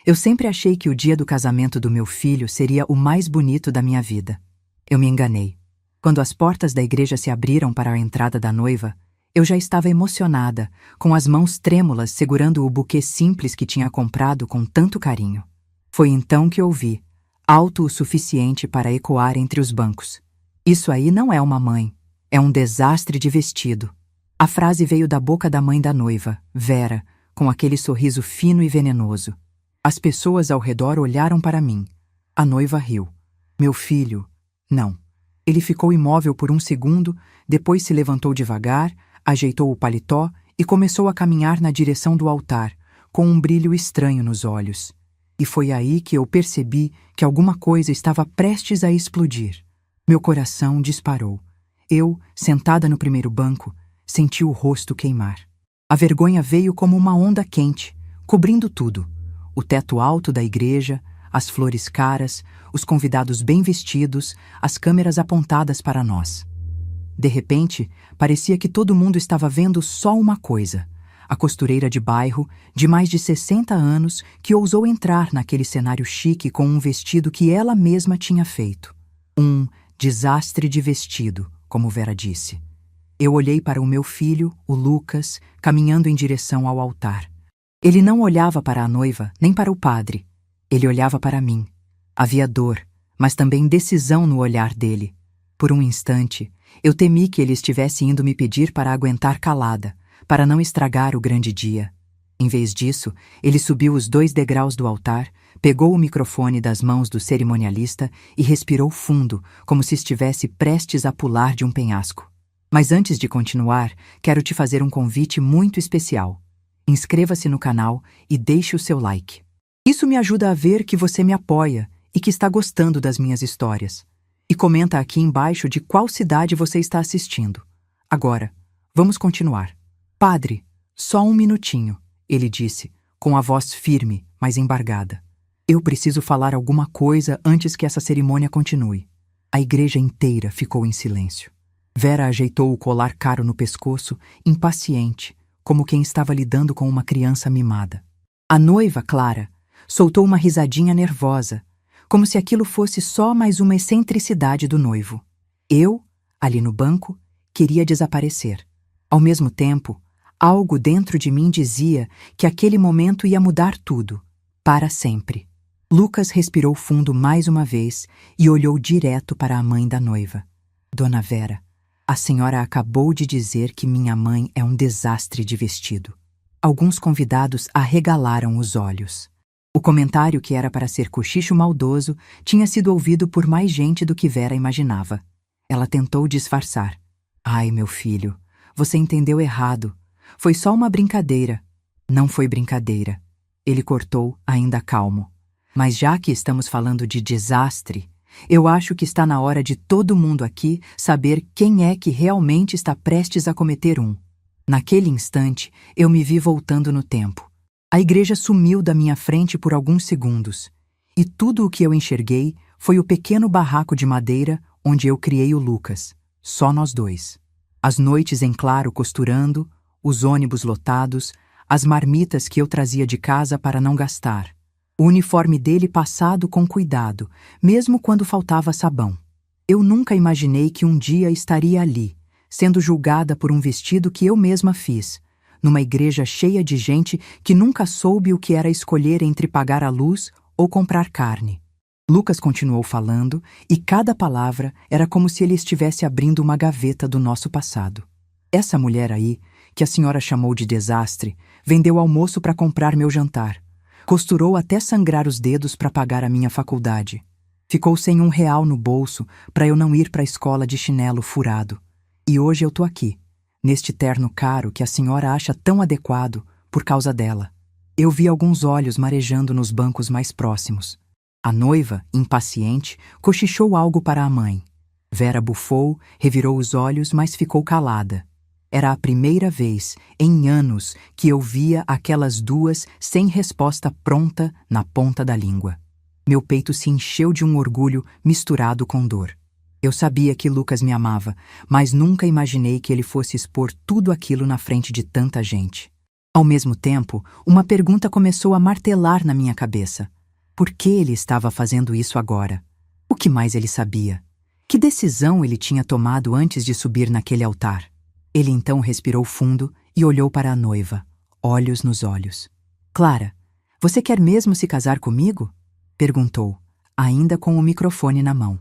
Eu sempre achei que o dia do casamento do meu filho seria o mais bonito da minha vida. Eu me enganei. Quando as portas da igreja se abriram para a entrada da noiva, eu já estava emocionada, com as mãos trêmulas segurando o buquê simples que tinha comprado com tanto carinho. Foi então que ouvi, alto o suficiente para ecoar entre os bancos: "Isso aí não é uma mãe, é um desastre de vestido." A frase veio da boca da mãe da noiva, Vera, com aquele sorriso fino e venenoso. As pessoas ao redor olharam para mim. A noiva riu. Meu filho, não. Ele ficou imóvel por um segundo, depois se levantou devagar, ajeitou o paletó e começou a caminhar na direção do altar, com um brilho estranho nos olhos. E foi aí que eu percebi que alguma coisa estava prestes a explodir. Meu coração disparou. Eu, sentada no primeiro banco, senti o rosto queimar. A vergonha veio como uma onda quente, cobrindo tudo. O teto alto da igreja, as flores caras, os convidados bem vestidos, as câmeras apontadas para nós. De repente, parecia que todo mundo estava vendo só uma coisa: a costureira de bairro, de mais de 60 anos, que ousou entrar naquele cenário chique com um vestido que ela mesma tinha feito. Um desastre de vestido, como Vera disse. Eu olhei para o meu filho, o Lucas, caminhando em direção ao altar. Ele não olhava para a noiva, nem para o padre. Ele olhava para mim. Havia dor, mas também decisão no olhar dele. Por um instante, eu temi que ele estivesse indo me pedir para aguentar calada, para não estragar o grande dia. Em vez disso, ele subiu os 2 degraus do altar, pegou o microfone das mãos do cerimonialista e respirou fundo, como se estivesse prestes a pular de um penhasco. Mas antes de continuar, quero te fazer um convite muito especial. Inscreva-se no canal e deixe o seu like. Isso me ajuda a ver que você me apoia e que está gostando das minhas histórias. E comenta aqui embaixo de qual cidade você está assistindo. Agora, vamos continuar. Padre, só um minutinho, ele disse, com a voz firme, mas embargada. Eu preciso falar alguma coisa antes que essa cerimônia continue. A igreja inteira ficou em silêncio. Vera ajeitou o colar caro no pescoço, impaciente, como quem estava lidando com uma criança mimada. A noiva, Clara, soltou uma risadinha nervosa, como se aquilo fosse só mais uma excentricidade do noivo. Eu, ali no banco, queria desaparecer. Ao mesmo tempo, algo dentro de mim dizia que aquele momento ia mudar tudo, para sempre. Lucas respirou fundo mais uma vez e olhou direto para a mãe da noiva. Dona Vera, a senhora acabou de dizer que minha mãe é um desastre de vestido. Alguns convidados arregalaram os olhos. O comentário, que era para ser cochicho maldoso, tinha sido ouvido por mais gente do que Vera imaginava. Ela tentou disfarçar. Ai, meu filho, você entendeu errado. Foi só uma brincadeira. Não foi brincadeira. Ele cortou, ainda calmo. Mas já que estamos falando de desastre, eu acho que está na hora de todo mundo aqui saber quem é que realmente está prestes a cometer um. Naquele instante, eu me vi voltando no tempo. A igreja sumiu da minha frente por alguns segundos, e tudo o que eu enxerguei foi o pequeno barraco de madeira onde eu criei o Lucas, só nós 2. As noites em claro costurando, os ônibus lotados, as marmitas que eu trazia de casa para não gastar. O uniforme dele passado com cuidado, mesmo quando faltava sabão. Eu nunca imaginei que um dia estaria ali, sendo julgada por um vestido que eu mesma fiz, numa igreja cheia de gente que nunca soube o que era escolher entre pagar a luz ou comprar carne. Lucas continuou falando, e cada palavra era como se ele estivesse abrindo uma gaveta do nosso passado. Essa mulher aí, que a senhora chamou de desastre, vendeu almoço para comprar meu jantar. Costurou até sangrar os dedos para pagar a minha faculdade. Ficou sem R$1 no bolso para eu não ir para a escola de chinelo furado. E hoje eu tô aqui, neste terno caro que a senhora acha tão adequado por causa dela. Eu vi alguns olhos marejando nos bancos mais próximos. A noiva, impaciente, cochichou algo para a mãe. Vera bufou, revirou os olhos, mas ficou calada. Era a primeira vez, em anos, que eu via aquelas duas sem resposta pronta na ponta da língua. Meu peito se encheu de um orgulho misturado com dor. Eu sabia que Lucas me amava, mas nunca imaginei que ele fosse expor tudo aquilo na frente de tanta gente. Ao mesmo tempo, uma pergunta começou a martelar na minha cabeça. Por que ele estava fazendo isso agora? O que mais ele sabia? Que decisão ele tinha tomado antes de subir naquele altar? Ele então respirou fundo e olhou para a noiva, olhos nos olhos. Clara, você quer mesmo se casar comigo? Perguntou, ainda com o microfone na mão.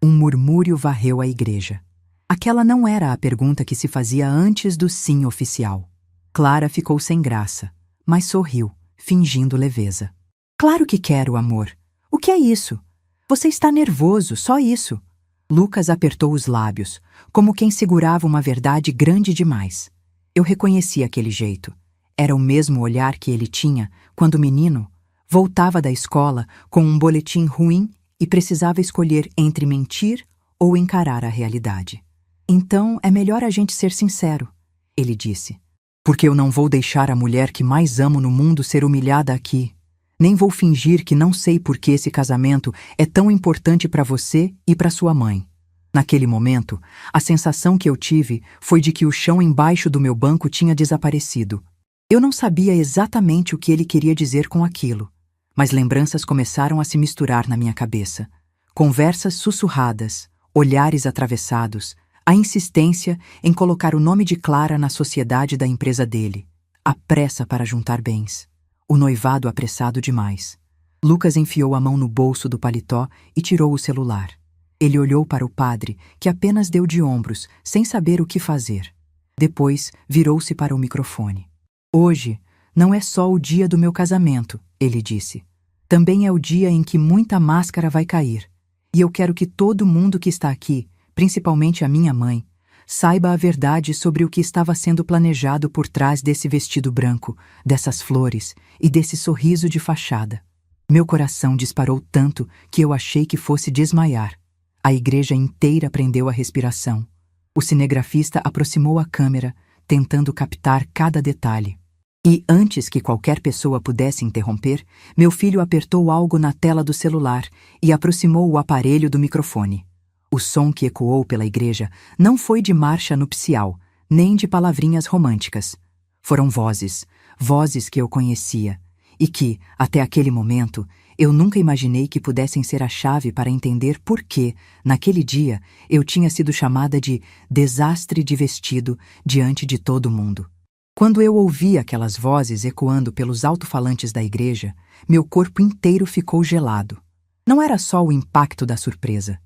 Um murmúrio varreu a igreja. Aquela não era a pergunta que se fazia antes do sim oficial. Clara ficou sem graça, mas sorriu, fingindo leveza. Claro que quero, amor. O que é isso? Você está nervoso, só isso. Lucas apertou os lábios, como quem segurava uma verdade grande demais. Eu reconheci aquele jeito. Era o mesmo olhar que ele tinha quando menino voltava da escola com um boletim ruim e precisava escolher entre mentir ou encarar a realidade. Então é melhor a gente ser sincero, ele disse. Porque eu não vou deixar a mulher que mais amo no mundo ser humilhada aqui. Nem vou fingir que não sei por que esse casamento é tão importante para você e para sua mãe. Naquele momento, a sensação que eu tive foi de que o chão embaixo do meu banco tinha desaparecido. Eu não sabia exatamente o que ele queria dizer com aquilo, mas lembranças começaram a se misturar na minha cabeça. Conversas sussurradas, olhares atravessados, a insistência em colocar o nome de Clara na sociedade da empresa dele, a pressa para juntar bens, o noivado apressado demais. Lucas enfiou a mão no bolso do paletó e tirou o celular. Ele olhou para o padre, que apenas deu de ombros, sem saber o que fazer. Depois, virou-se para o microfone. Hoje não é só o dia do meu casamento, ele disse. Também é o dia em que muita máscara vai cair. E eu quero que todo mundo que está aqui, principalmente a minha mãe, saiba a verdade sobre o que estava sendo planejado por trás desse vestido branco, dessas flores e desse sorriso de fachada. Meu coração disparou tanto que eu achei que fosse desmaiar. A igreja inteira prendeu a respiração. O cinegrafista aproximou a câmera, tentando captar cada detalhe. E antes que qualquer pessoa pudesse interromper, meu filho apertou algo na tela do celular e aproximou o aparelho do microfone. O som que ecoou pela igreja não foi de marcha nupcial, nem de palavrinhas românticas. Foram vozes, vozes que eu conhecia, e que, até aquele momento, eu nunca imaginei que pudessem ser a chave para entender por que, naquele dia, eu tinha sido chamada de desastre de vestido diante de todo mundo. Quando eu ouvi aquelas vozes ecoando pelos alto-falantes da igreja, meu corpo inteiro ficou gelado. Não era só o impacto da surpresa.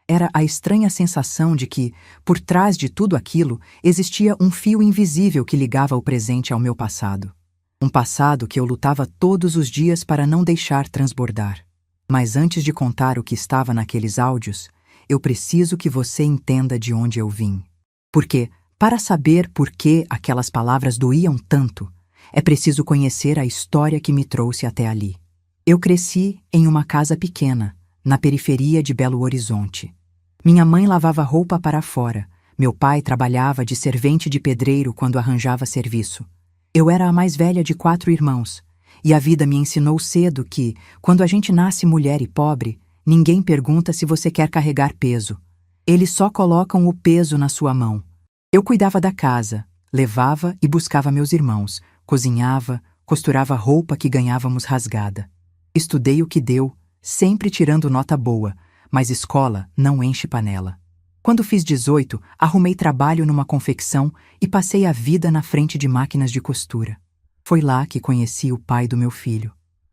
Era a estranha sensação de que, por trás de tudo aquilo, existia um fio invisível que ligava o presente ao meu passado. Um passado que eu lutava todos os dias para não deixar transbordar. Mas antes de contar o que estava naqueles áudios, eu preciso que você entenda de onde eu vim. Porque, para saber por que aquelas palavras doíam tanto, é preciso conhecer a história que me trouxe até ali. Eu cresci em uma casa pequena, na periferia de Belo Horizonte. Minha mãe lavava roupa para fora, meu pai trabalhava de servente de pedreiro quando arranjava serviço. Eu era a mais velha de 4 irmãos, e a vida me ensinou cedo que, quando a gente nasce mulher e pobre, ninguém pergunta se você quer carregar peso. Eles só colocam o peso na sua mão. Eu cuidava da casa, levava e buscava meus irmãos, cozinhava, costurava roupa que ganhávamos rasgada. Estudei o que deu, sempre tirando nota boa, mas escola não enche panela. Quando fiz 18, arrumei trabalho numa confecção e passei a vida na frente de máquinas de costura. Foi lá que conheci o pai do meu filho.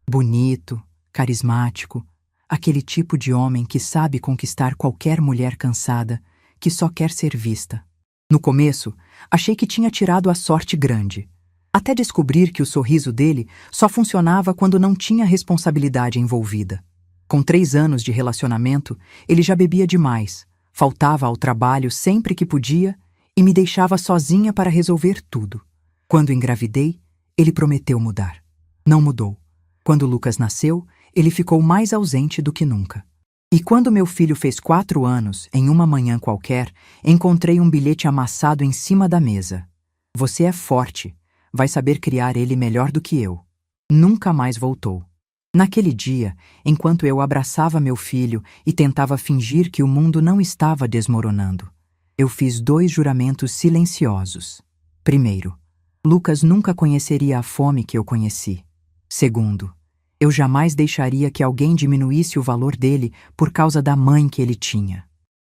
Bonito, carismático, aquele tipo de homem que sabe conquistar qualquer mulher cansada, que só quer ser vista. No começo, achei que tinha tirado a sorte grande, até descobrir que o sorriso dele só funcionava quando não tinha responsabilidade envolvida. Com 3 anos de relacionamento, ele já bebia demais, faltava ao trabalho sempre que podia e me deixava sozinha para resolver tudo. Quando engravidei, ele prometeu mudar. Não mudou. Quando Lucas nasceu, ele ficou mais ausente do que nunca. E quando meu filho fez 4 anos, em uma manhã qualquer, encontrei um bilhete amassado em cima da mesa. Você é forte, vai saber criar ele melhor do que eu. Nunca mais voltou. Naquele dia, enquanto eu abraçava meu filho e tentava fingir que o mundo não estava desmoronando, eu fiz 2 juramentos silenciosos. Primeiro, Lucas nunca conheceria a fome que eu conheci. Segundo, eu jamais deixaria que alguém diminuísse o valor dele por causa da mãe que ele tinha.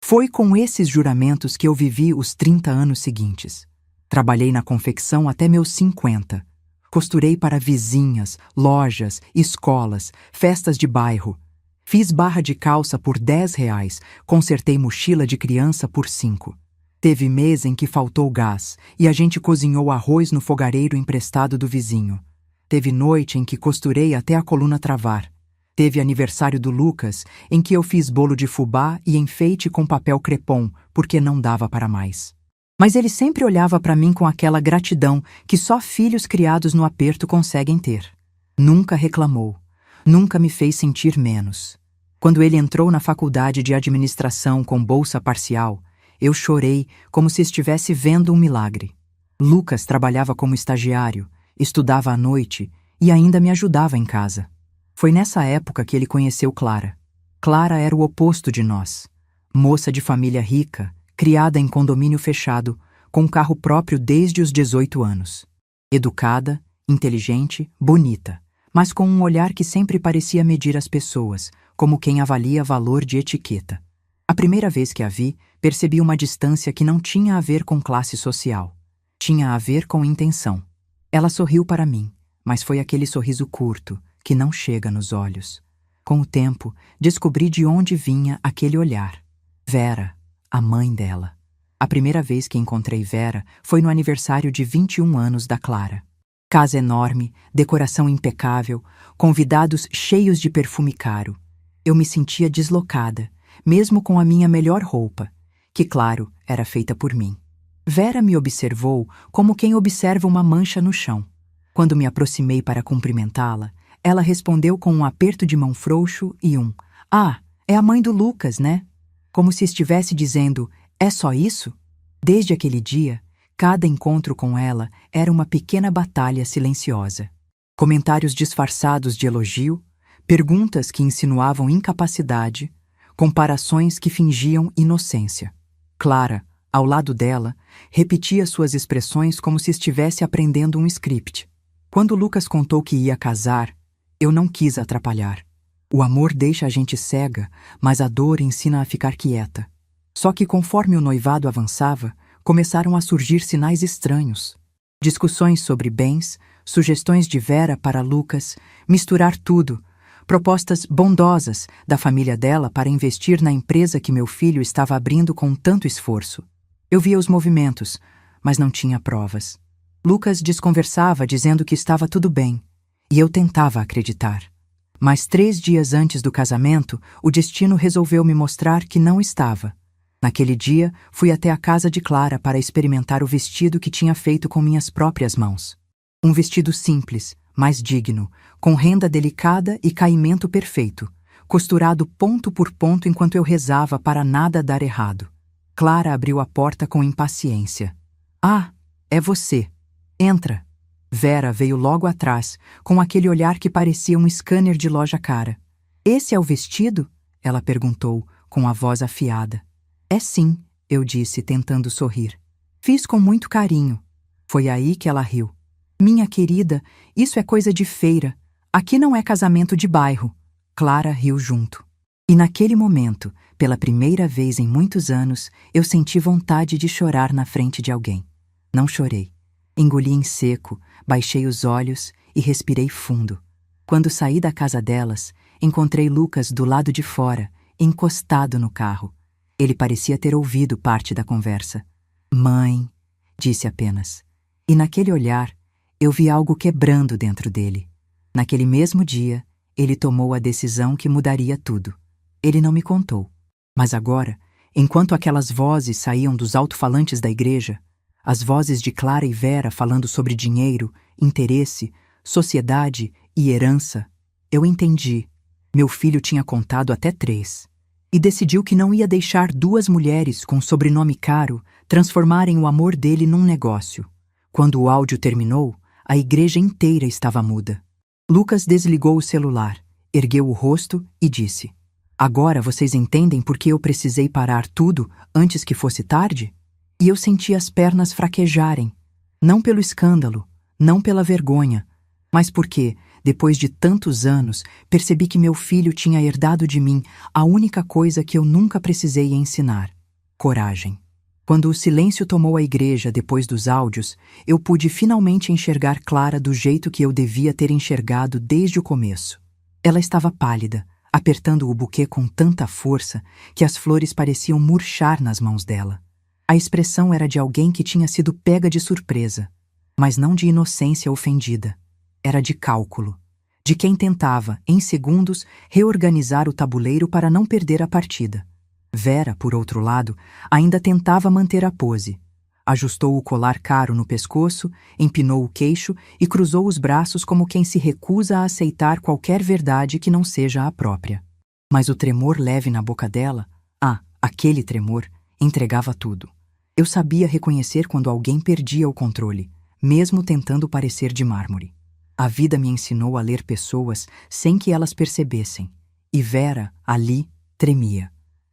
Foi com esses juramentos que eu vivi os 30 anos seguintes. Trabalhei na confecção até meus 50. Costurei para vizinhas, lojas, escolas, festas de bairro. Fiz barra de calça por R$ 10, consertei mochila de criança por 5. Teve mês em que faltou gás e a gente cozinhou arroz no fogareiro emprestado do vizinho. Teve noite em que costurei até a coluna travar. Teve aniversário do Lucas em que eu fiz bolo de fubá e enfeite com papel crepom, porque não dava para mais. Mas ele sempre olhava para mim com aquela gratidão que só filhos criados no aperto conseguem ter. Nunca reclamou. Nunca me fez sentir menos. Quando ele entrou na faculdade de administração com bolsa parcial, eu chorei como se estivesse vendo um milagre. Lucas trabalhava como estagiário, estudava à noite e ainda me ajudava em casa. Foi nessa época que ele conheceu Clara. Clara era o oposto de nós. Moça de família rica, criada em condomínio fechado, com carro próprio desde os 18 anos. Educada, inteligente, bonita, mas com um olhar que sempre parecia medir as pessoas, como quem avalia valor de etiqueta. A primeira vez que a vi, percebi uma distância que não tinha a ver com classe social. Tinha a ver com intenção. Ela sorriu para mim, mas foi aquele sorriso curto, que não chega nos olhos. Com o tempo, descobri de onde vinha aquele olhar. Vera, a mãe dela. A primeira vez que encontrei Vera foi no aniversário de 21 anos da Clara. Casa enorme, decoração impecável, convidados cheios de perfume caro. Eu me sentia deslocada, mesmo com a minha melhor roupa, que, claro, era feita por mim. Vera me observou como quem observa uma mancha no chão. Quando me aproximei para cumprimentá-la, ela respondeu com um aperto de mão frouxo e um "Ah, é a mãe do Lucas, né?" Como se estivesse dizendo, "É só isso?" Desde aquele dia, cada encontro com ela era uma pequena batalha silenciosa. Comentários disfarçados de elogio, perguntas que insinuavam incapacidade, comparações que fingiam inocência. Clara, ao lado dela, repetia suas expressões como se estivesse aprendendo um script. Quando Lucas contou que ia casar, eu não quis atrapalhar. O amor deixa a gente cega, mas a dor ensina a ficar quieta. Só que conforme o noivado avançava, começaram a surgir sinais estranhos. Discussões sobre bens, sugestões de Vera para Lucas, misturar tudo, propostas bondosas da família dela para investir na empresa que meu filho estava abrindo com tanto esforço. Eu via os movimentos, mas não tinha provas. Lucas desconversava dizendo que estava tudo bem, e eu tentava acreditar. Mas 3 dias antes do casamento, o destino resolveu me mostrar que não estava. Naquele dia, fui até a casa de Clara para experimentar o vestido que tinha feito com minhas próprias mãos. Um vestido simples, mas digno, com renda delicada e caimento perfeito, costurado ponto por ponto enquanto eu rezava para nada dar errado. Clara abriu a porta com impaciência. "Ah, é você. Entra." Vera veio logo atrás, com aquele olhar que parecia um scanner de loja cara. "Esse é o vestido?" ela perguntou, com a voz afiada. "É sim", eu disse, tentando sorrir. "Fiz com muito carinho." Foi aí que ela riu. "Minha querida, isso é coisa de feira. Aqui não é casamento de bairro." Clara riu junto. E naquele momento, pela primeira vez em muitos anos, eu senti vontade de chorar na frente de alguém. Não chorei. Engoli em seco, baixei os olhos e respirei fundo. Quando saí da casa delas, encontrei Lucas do lado de fora, encostado no carro. Ele parecia ter ouvido parte da conversa. "Mãe", disse apenas. E naquele olhar, eu vi algo quebrando dentro dele. Naquele mesmo dia, ele tomou a decisão que mudaria tudo. Ele não me contou. Mas agora, enquanto aquelas vozes saíam dos alto-falantes da igreja, as vozes de Clara e Vera falando sobre dinheiro, interesse, sociedade e herança, eu entendi. Meu filho tinha contado até 3. E decidiu que não ia deixar 2 mulheres com sobrenome caro transformarem o amor dele num negócio. Quando o áudio terminou, a igreja inteira estava muda. Lucas desligou o celular, ergueu o rosto e disse: "Agora vocês entendem por que eu precisei parar tudo antes que fosse tarde?" E eu senti as pernas fraquejarem. Não pelo escândalo, não pela vergonha, mas porque, depois de tantos anos, percebi que meu filho tinha herdado de mim a única coisa que eu nunca precisei ensinar: coragem. Quando o silêncio tomou a igreja depois dos áudios, eu pude finalmente enxergar Clara do jeito que eu devia ter enxergado desde o começo. Ela estava pálida, apertando o buquê com tanta força que as flores pareciam murchar nas mãos dela. A expressão era de alguém que tinha sido pega de surpresa, mas não de inocência ofendida. Era de cálculo, de quem tentava, em segundos, reorganizar o tabuleiro para não perder a partida. Vera, por outro lado, ainda tentava manter a pose. Ajustou o colar caro no pescoço, empinou o queixo e cruzou os braços como quem se recusa a aceitar qualquer verdade que não seja a própria. Mas o tremor leve na boca dela, aquele tremor, entregava tudo. Eu sabia reconhecer quando alguém perdia o controle, mesmo tentando parecer de mármore. A vida me ensinou a ler pessoas sem que elas percebessem, e Vera, ali, tremia.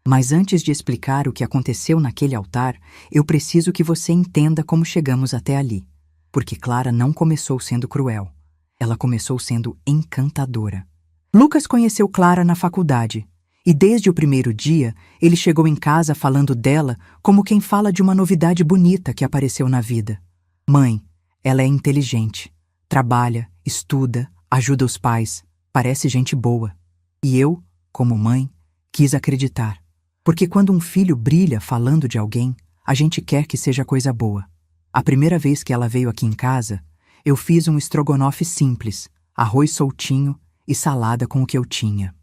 Mas antes de explicar o que aconteceu naquele altar, eu preciso que você entenda como chegamos até ali. Porque Clara não começou sendo cruel. Ela começou sendo encantadora. Lucas conheceu Clara na faculdade, e desde o primeiro dia, ele chegou em casa falando dela como quem fala de uma novidade bonita que apareceu na vida. Mãe, ela é inteligente, trabalha, estuda, ajuda os pais, parece gente boa. E eu, como mãe, quis acreditar. Porque quando um filho brilha falando de alguém, a gente quer que seja coisa boa. A primeira vez que ela veio aqui em casa, eu fiz um estrogonofe simples, arroz soltinho e salada com o que eu tinha.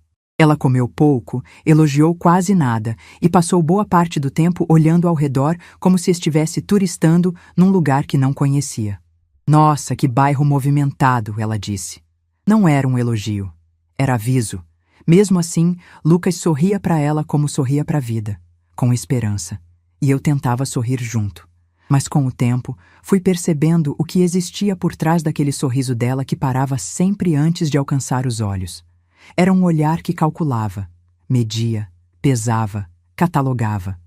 Ela comeu pouco, elogiou quase nada e passou boa parte do tempo olhando ao redor como se estivesse turistando num lugar que não conhecia. Nossa, que bairro movimentado, ela disse. Não era um elogio, era aviso. Mesmo assim, Lucas sorria para ela como sorria para a vida, com esperança, e eu tentava sorrir junto. Mas com o tempo, fui percebendo o que existia por trás daquele sorriso dela que parava sempre antes de alcançar os olhos. Era um olhar que calculava, media, pesava, catalogava.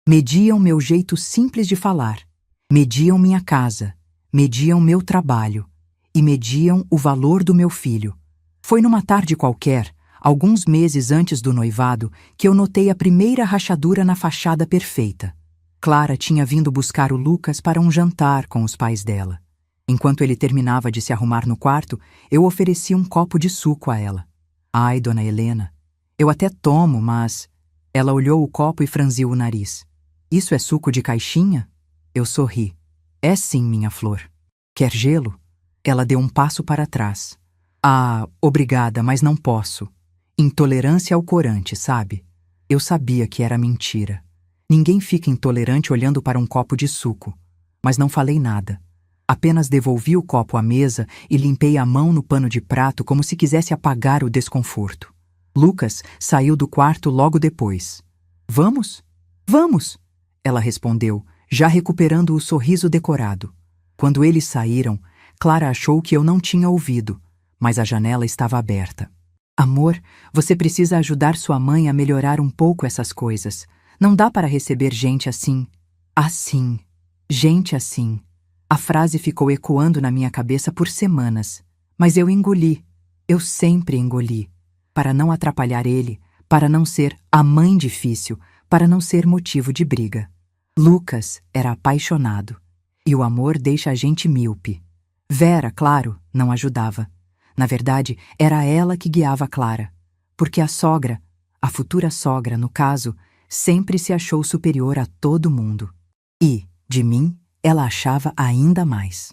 Mediam meu jeito simples de falar, mediam minha casa, mediam meu trabalho e mediam o valor do meu filho. Foi numa tarde qualquer, alguns meses antes do noivado, que eu notei a primeira rachadura na fachada perfeita. Clara tinha vindo buscar o Lucas para um jantar com os pais dela. Enquanto ele terminava de se arrumar no quarto, eu ofereci um copo de suco a ela. Ai, dona Helena, eu até tomo, mas... Ela olhou o copo e franziu o nariz. Isso é suco de caixinha? Eu sorri. É sim, minha flor. Quer gelo? Ela deu um passo para trás. Ah, obrigada, mas não posso. Intolerância ao corante, sabe? Eu sabia que era mentira. Ninguém fica intolerante olhando para um copo de suco. Mas não falei nada. Apenas devolvi o copo à mesa e limpei a mão no pano de prato como se quisesse apagar o desconforto. Lucas saiu do quarto logo depois. Vamos? Vamos! Ela respondeu, já recuperando o sorriso decorado. Quando eles saíram, Clara achou que eu não tinha ouvido, mas a janela estava aberta. Amor, você precisa ajudar sua mãe a melhorar um pouco essas coisas. Não dá para receber gente assim. Assim. Gente assim. A frase ficou ecoando na minha cabeça por semanas. Mas eu engoli. Eu sempre engoli. Para não atrapalhar ele, para não ser a mãe difícil, para não ser motivo de briga. Lucas era apaixonado. E o amor deixa a gente míope. Vera, claro, não ajudava. Na verdade, era ela que guiava Clara, porque a sogra, a futura sogra, no caso, sempre se achou superior a todo mundo. E, de mim, ela achava ainda mais.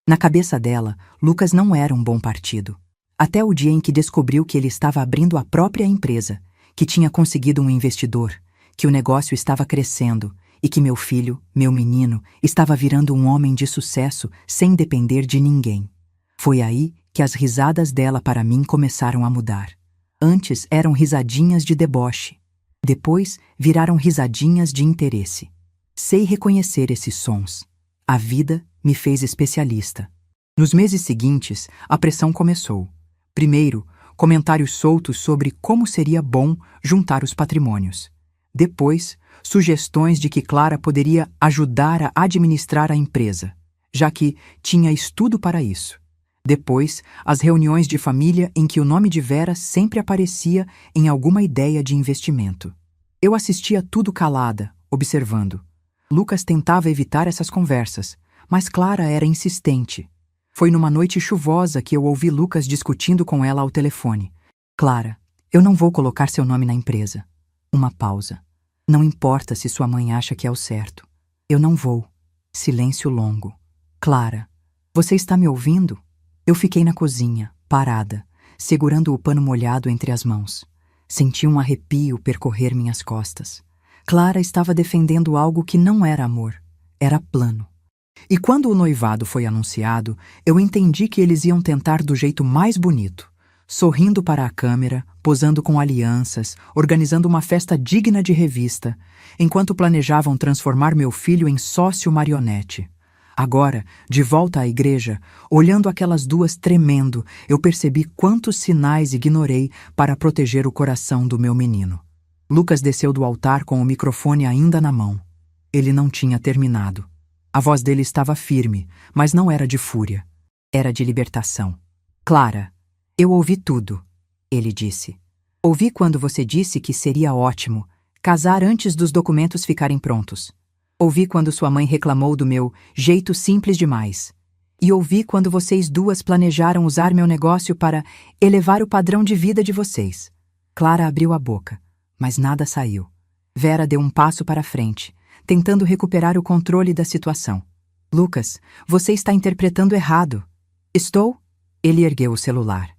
Na cabeça dela, Lucas não era um bom partido. Até o dia em que descobriu que ele estava abrindo a própria empresa, que tinha conseguido um investidor, que o negócio estava crescendo e que meu filho, meu menino, estava virando um homem de sucesso sem depender de ninguém. Foi aí que as risadas dela para mim começaram a mudar. Antes eram risadinhas de deboche. Depois viraram risadinhas de interesse. Sei reconhecer esses sons. A vida me fez especialista. Nos meses seguintes, a pressão começou. Primeiro, comentários soltos sobre como seria bom juntar os patrimônios. Depois, sugestões de que Clara poderia ajudar a administrar a empresa. já que tinha estudo para isso. Depois, as reuniões de família em que o nome de Vera sempre aparecia em alguma ideia de investimento. Eu assistia tudo calada, observando. Lucas tentava evitar essas conversas, mas Clara era insistente. Foi numa noite chuvosa que eu ouvi Lucas discutindo com ela ao telefone. Clara, eu não vou colocar seu nome na empresa. Uma pausa. Não importa se sua mãe acha que é o certo. Eu não vou. Silêncio longo. Clara, você está me ouvindo? Eu fiquei na cozinha, parada, segurando o pano molhado entre as mãos. Senti um arrepio percorrer minhas costas. Clara estava defendendo algo que não era amor, era plano. E quando o noivado foi anunciado, eu entendi que eles iam tentar do jeito mais bonito, sorrindo para a câmera, posando com alianças, organizando uma festa digna de revista, enquanto planejavam transformar meu filho em sócio marionete. Agora, de volta à igreja, olhando aquelas duas tremendo, eu percebi quantos sinais ignorei para proteger o coração do meu menino. Lucas desceu do altar com o microfone ainda na mão. Ele não tinha terminado. A voz dele estava firme, mas não era de fúria. Era de libertação. Clara, eu ouvi tudo, ele disse. Ouvi quando você disse que seria ótimo casar antes dos documentos ficarem prontos. Ouvi quando sua mãe reclamou do meu jeito simples demais. E ouvi quando vocês duas planejaram usar meu negócio para elevar o padrão de vida de vocês. Clara abriu a boca, mas nada saiu. Vera deu um passo para frente, tentando recuperar o controle da situação. Lucas, você está interpretando errado. Estou? Ele ergueu o celular.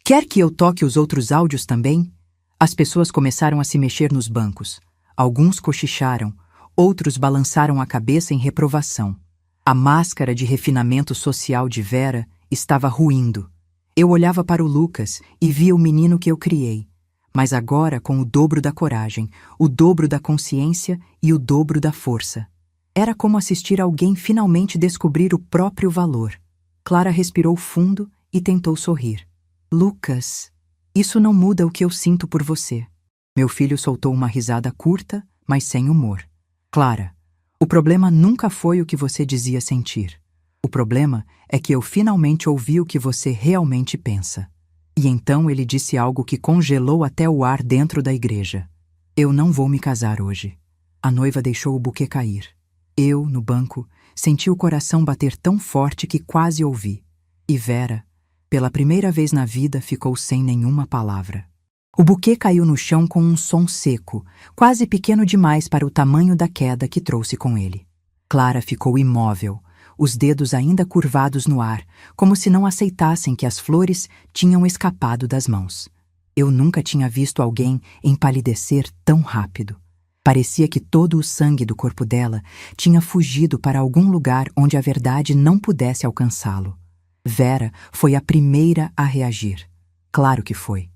Quer que eu toque os outros áudios também? As pessoas começaram a se mexer nos bancos. Alguns cochicharam, outros balançaram a cabeça em reprovação. A máscara de refinamento social de Vera estava ruindo. Eu olhava para o Lucas e via o menino que eu criei, mas agora com o dobro da coragem, o dobro da consciência e o dobro da força. Era como assistir alguém finalmente descobrir o próprio valor. Clara respirou fundo e tentou sorrir. Lucas, isso não muda o que eu sinto por você. Meu filho soltou uma risada curta, mas sem humor. Clara, o problema nunca foi o que você dizia sentir. O problema é que eu finalmente ouvi o que você realmente pensa. E então ele disse algo que congelou até o ar dentro da igreja. Eu não vou me casar hoje. A noiva deixou o buquê cair. Eu, no banco, senti o coração bater tão forte que quase ouvi. E Vera, pela primeira vez na vida, ficou sem nenhuma palavra. O buquê caiu no chão com um som seco, quase pequeno demais para o tamanho da queda que trouxe com ele. Clara ficou imóvel, os dedos ainda curvados no ar, como se não aceitassem que as flores tinham escapado das mãos. Eu nunca tinha visto alguém empalidecer tão rápido. Parecia que todo o sangue do corpo dela tinha fugido para algum lugar onde a verdade não pudesse alcançá-lo. Vera foi a primeira a reagir. Claro que foi.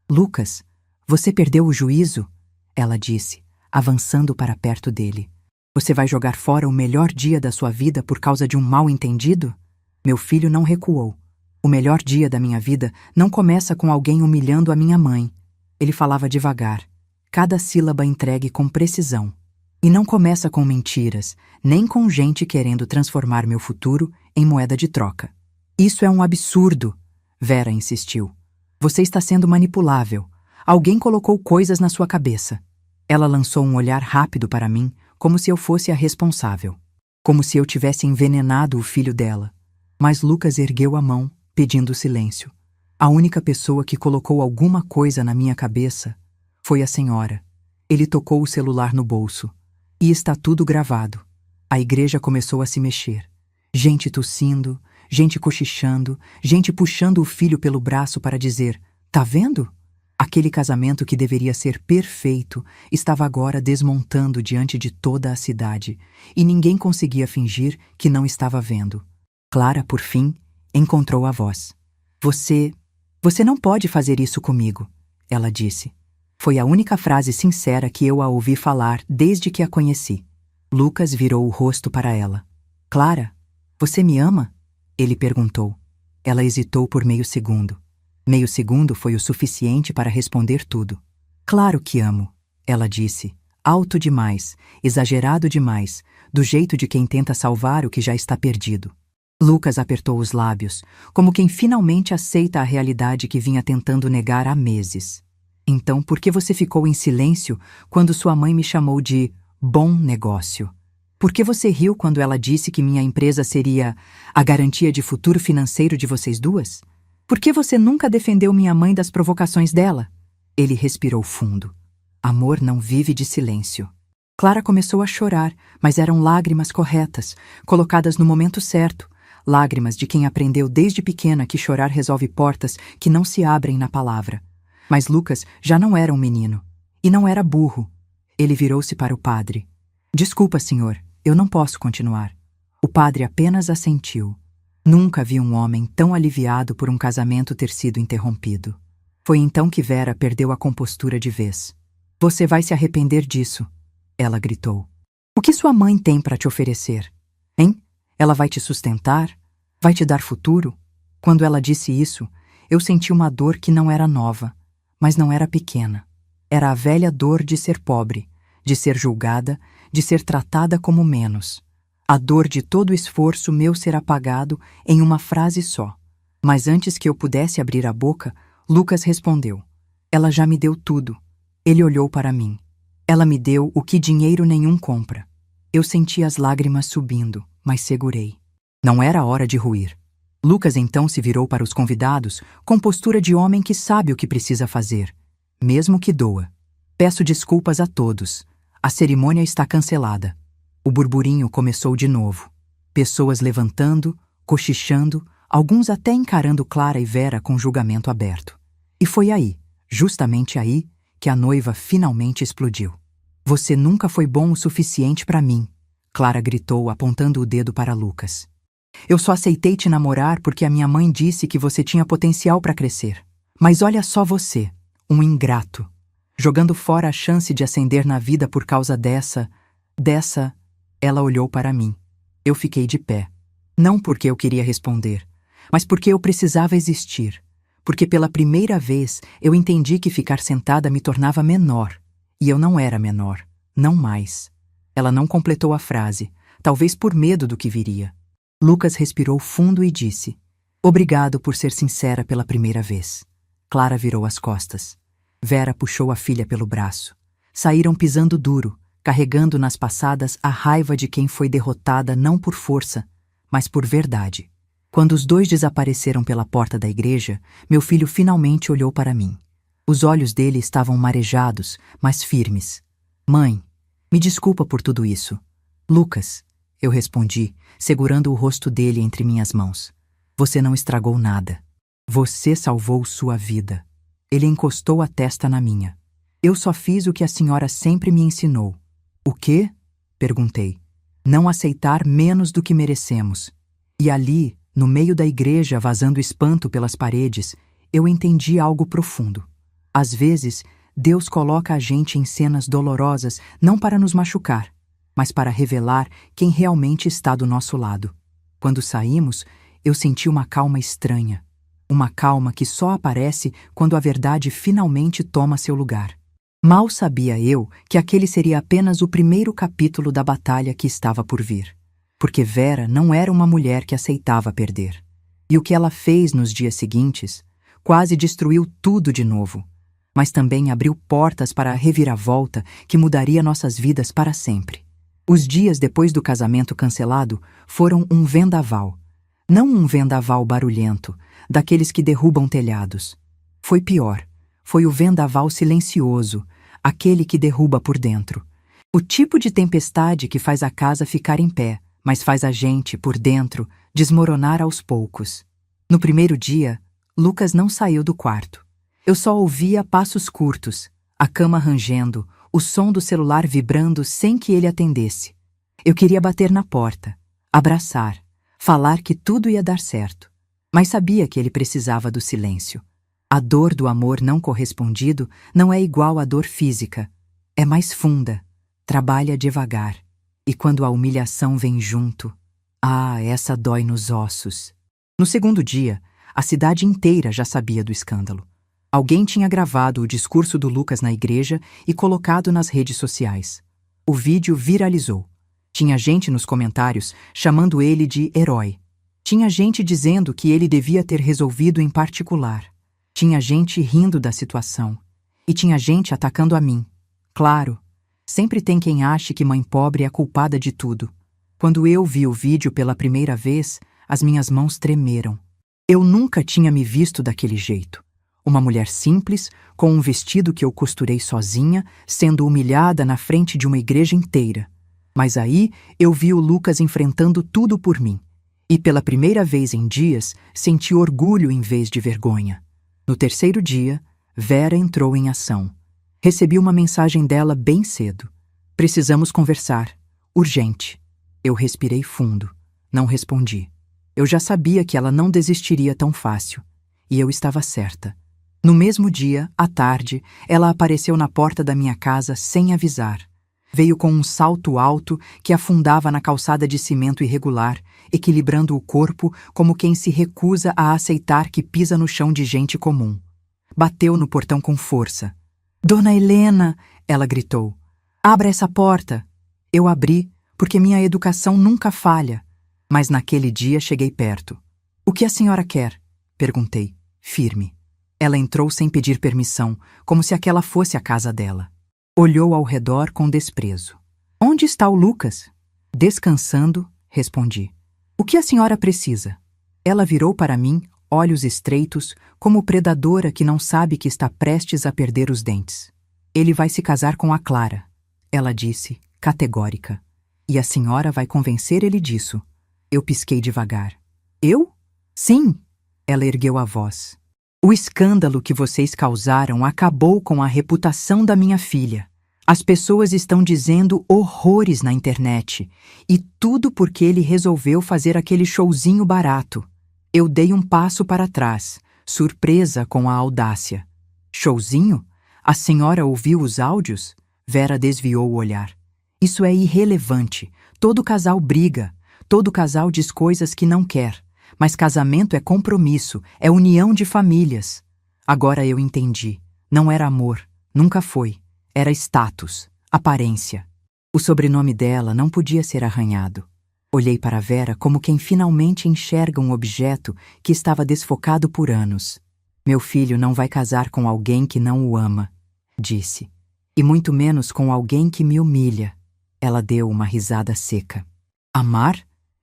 Lucas, você perdeu o juízo? Ela disse, avançando para perto dele. Você vai jogar fora o melhor dia da sua vida por causa de um mal-entendido? Meu filho não recuou. O melhor dia da minha vida não começa com alguém humilhando a minha mãe. Ele falava devagar, cada sílaba entregue com precisão. E não começa com mentiras, nem com gente querendo transformar meu futuro em moeda de troca. Isso é um absurdo, Vera insistiu. Você está sendo manipulável. Alguém colocou coisas na sua cabeça. Ela lançou um olhar rápido para mim, como se eu fosse a responsável. Como se eu tivesse envenenado o filho dela. Mas Lucas ergueu a mão, pedindo silêncio. A única pessoa que colocou alguma coisa na minha cabeça foi a senhora. Ele tocou o celular no bolso. E está tudo gravado. A igreja começou a se mexer. Gente tossindo, gente cochichando, gente puxando o filho pelo braço para dizer: "Tá vendo?" Aquele casamento que deveria ser perfeito estava agora desmontando diante de toda a cidade, e ninguém conseguia fingir que não estava vendo. Clara, por fim, encontrou a voz. Você não pode fazer isso comigo, ela disse. Foi a única frase sincera que eu a ouvi falar desde que a conheci. Lucas virou o rosto para ela. Clara, você me ama? Ele perguntou. Ela hesitou por meio segundo. Meio segundo foi o suficiente para responder tudo. Claro que amo, ela disse, alto demais, exagerado demais, do jeito de quem tenta salvar o que já está perdido. Lucas apertou os lábios, como quem finalmente aceita a realidade que vinha tentando negar há meses. Então, por que você ficou em silêncio quando sua mãe me chamou de bom negócio? Por que você riu quando ela disse que minha empresa seria a garantia de futuro financeiro de vocês duas? Por que você nunca defendeu minha mãe das provocações dela? Ele respirou fundo. Amor não vive de silêncio. Clara começou a chorar, mas eram lágrimas corretas, colocadas no momento certo. Lágrimas de quem aprendeu desde pequena que chorar resolve portas que não se abrem na palavra. Mas Lucas já não era um menino. E não era burro. Ele virou-se para o padre. Desculpa, senhor, eu não posso continuar. O padre apenas assentiu. Nunca vi um homem tão aliviado por um casamento ter sido interrompido. Foi então que Vera perdeu a compostura de vez. Você vai se arrepender disso, ela gritou. O que sua mãe tem para te oferecer? Hein? Ela vai te sustentar? Vai te dar futuro? Quando ela disse isso, eu senti uma dor que não era nova, mas não era pequena. Era a velha dor de ser pobre, de ser julgada, de ser tratada como menos. A dor de todo o esforço meu ser apagado em uma frase só. Mas antes que eu pudesse abrir a boca, Lucas respondeu. Ela já me deu tudo. Ele olhou para mim. Ela me deu o que dinheiro nenhum compra. Eu senti as lágrimas subindo, mas segurei. Não era hora de ruir. Lucas então se virou para os convidados com postura de homem que sabe o que precisa fazer, mesmo que doa. Peço desculpas a todos. A cerimônia está cancelada. O burburinho começou de novo. Pessoas levantando, cochichando, alguns até encarando Clara e Vera com julgamento aberto. E foi aí, justamente aí, que a noiva finalmente explodiu. Você nunca foi bom o suficiente para mim, Clara gritou, apontando o dedo para Lucas. Eu só aceitei te namorar porque a minha mãe disse que você tinha potencial para crescer. Mas olha só você, um ingrato, jogando fora a chance de ascender na vida por causa dessa... Ela olhou para mim. Eu fiquei de pé. Não porque eu queria responder, mas porque eu precisava existir. Porque pela primeira vez eu entendi que ficar sentada me tornava menor. E eu não era menor. Não mais. Ela não completou a frase, talvez por medo do que viria. Lucas respirou fundo e disse: Obrigado por ser sincera pela primeira vez. Clara virou as costas. Vera puxou a filha pelo braço. Saíram pisando duro, carregando nas passadas a raiva de quem foi derrotada não por força, mas por verdade. Quando os dois desapareceram pela porta da igreja, meu filho finalmente olhou para mim. Os olhos dele estavam marejados, mas firmes. Mãe, me desculpa por tudo isso. Lucas, eu respondi, segurando o rosto dele entre minhas mãos. Você não estragou nada. Você salvou sua vida. Ele encostou a testa na minha. Eu só fiz o que a senhora sempre me ensinou. O quê? Perguntei. Não aceitar menos do que merecemos. E ali, no meio da igreja, vazando espanto pelas paredes, eu entendi algo profundo. Às vezes, Deus coloca a gente em cenas dolorosas não para nos machucar, mas para revelar quem realmente está do nosso lado. Quando saímos, eu senti uma calma estranha. Uma calma que só aparece quando a verdade finalmente toma seu lugar. Mal sabia eu que aquele seria apenas o primeiro capítulo da batalha que estava por vir. Porque Vera não era uma mulher que aceitava perder. E o que ela fez nos dias seguintes quase destruiu tudo de novo, mas também abriu portas para a reviravolta que mudaria nossas vidas para sempre. Os dias depois do casamento cancelado foram um vendaval. Não um vendaval barulhento, daqueles que derrubam telhados. Foi pior. Foi o vendaval silencioso, aquele que derruba por dentro. O tipo de tempestade que faz a casa ficar em pé, mas faz a gente, por dentro, desmoronar aos poucos. No primeiro dia, Lucas não saiu do quarto. Eu só ouvia passos curtos, a cama rangendo, o som do celular vibrando sem que ele atendesse. Eu queria bater na porta, abraçar, falar que tudo ia dar certo, mas sabia que ele precisava do silêncio. A dor do amor não correspondido não é igual à dor física. É mais funda, trabalha devagar. E quando a humilhação vem junto, essa dói nos ossos. No segundo dia, a cidade inteira já sabia do escândalo. Alguém tinha gravado o discurso do Lucas na igreja e colocado nas redes sociais. O vídeo viralizou. Tinha gente nos comentários chamando ele de herói. Tinha gente dizendo que ele devia ter resolvido em particular. Tinha gente rindo da situação. E tinha gente atacando a mim. Claro, sempre tem quem ache que mãe pobre é a culpada de tudo. Quando eu vi o vídeo pela primeira vez, as minhas mãos tremeram. Eu nunca tinha me visto daquele jeito. Uma mulher simples, com um vestido que eu costurei sozinha, sendo humilhada na frente de uma igreja inteira. Mas aí eu vi o Lucas enfrentando tudo por mim. E pela primeira vez em dias, senti orgulho em vez de vergonha. No terceiro dia, Vera entrou em ação. Recebi uma mensagem dela bem cedo. Precisamos conversar. Urgente. Eu respirei fundo. Não respondi. Eu já sabia que ela não desistiria tão fácil. E eu estava certa. No mesmo dia, à tarde, ela apareceu na porta da minha casa sem avisar. Veio com um salto alto que afundava na calçada de cimento irregular, equilibrando o corpo como quem se recusa a aceitar que pisa no chão de gente comum. Bateu no portão com força. "Dona Helena!" ela gritou. "Abra essa porta!" Eu abri, porque minha educação nunca falha. Mas naquele dia cheguei perto. "O que a senhora quer?" perguntei, firme. Ela entrou sem pedir permissão, como se aquela fosse a casa dela. Olhou ao redor com desprezo. "Onde está o Lucas?" "Descansando", respondi. "O que a senhora precisa?" Ela virou para mim, olhos estreitos, como predadora que não sabe que está prestes a perder os dentes. "Ele vai se casar com a Clara", ela disse, categórica. "E a senhora vai convencer ele disso." Eu pisquei devagar. "Eu?" "Sim", ela ergueu a voz. "O escândalo que vocês causaram acabou com a reputação da minha filha. As pessoas estão dizendo horrores na internet. E tudo porque ele resolveu fazer aquele showzinho barato." Eu dei um passo para trás, surpresa com a audácia. "Showzinho? A senhora ouviu os áudios?" Vera desviou o olhar. "Isso é irrelevante. Todo casal briga. Todo casal diz coisas que não quer. Mas casamento é compromisso, é união de famílias." Agora eu entendi. Não era amor, nunca foi. Era status, aparência. O sobrenome dela não podia ser arranhado. Olhei para Vera como quem finalmente enxerga um objeto que estava desfocado por anos. "Meu filho não vai casar com alguém que não o ama", disse. "E muito menos com alguém que me humilha." Ela deu uma risada seca. "Amar?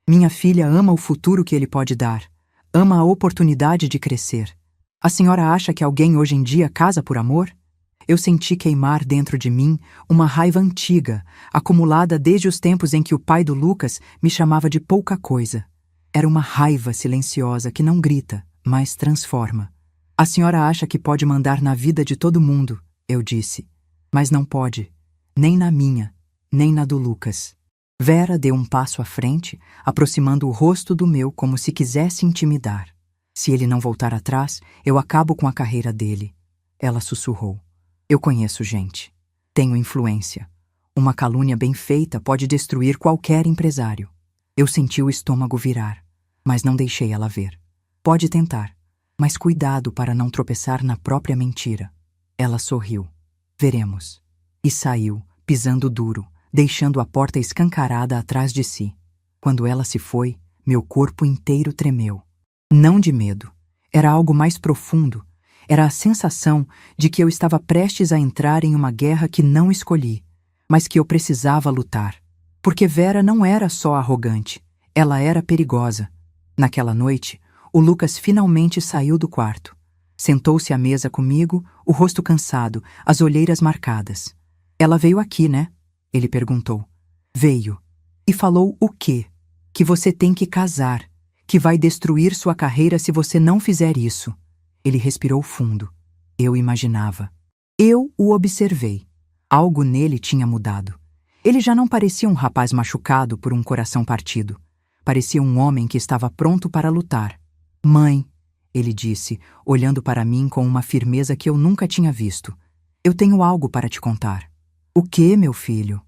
Minha filha ama o futuro que ele pode dar. Ama a oportunidade de crescer. A senhora acha que alguém hoje em dia casa por amor?" Eu senti queimar dentro de mim uma raiva antiga, acumulada desde os tempos em que o pai do Lucas me chamava de pouca coisa. Era uma raiva silenciosa que não grita, mas transforma. "A senhora acha que pode mandar na vida de todo mundo", eu disse. "Mas não pode. Nem na minha, nem na do Lucas." Vera deu um passo à frente, aproximando o rosto do meu como se quisesse intimidar. "Se ele não voltar atrás, eu acabo com a carreira dele." Ela sussurrou. "Eu conheço gente. Tenho influência. Uma calúnia bem feita pode destruir qualquer empresário." Eu senti o estômago virar, mas não deixei ela ver. "Pode tentar, mas cuidado para não tropeçar na própria mentira." Ela sorriu. "Veremos." E saiu, pisando duro, deixando a porta escancarada atrás de si. Quando ela se foi, meu corpo inteiro tremeu. Não de medo. Era algo mais profundo. Era a sensação de que eu estava prestes a entrar em uma guerra que não escolhi, mas que eu precisava lutar. Porque Vera não era só arrogante, ela era perigosa. Naquela noite, o Lucas finalmente saiu do quarto. Sentou-se à mesa comigo, o rosto cansado, as olheiras marcadas. "Ela veio aqui, né?" ele perguntou. "Veio. E falou o quê? Que você tem que casar, que vai destruir sua carreira se você não fizer isso." Ele respirou fundo. Eu imaginava. Eu o observei. Algo nele tinha mudado. Ele já não parecia um rapaz machucado por um coração partido. Parecia um homem que estava pronto para lutar. "Mãe", ele disse, olhando para mim com uma firmeza que eu nunca tinha visto. "Eu tenho algo para te contar." "O quê, meu filho?"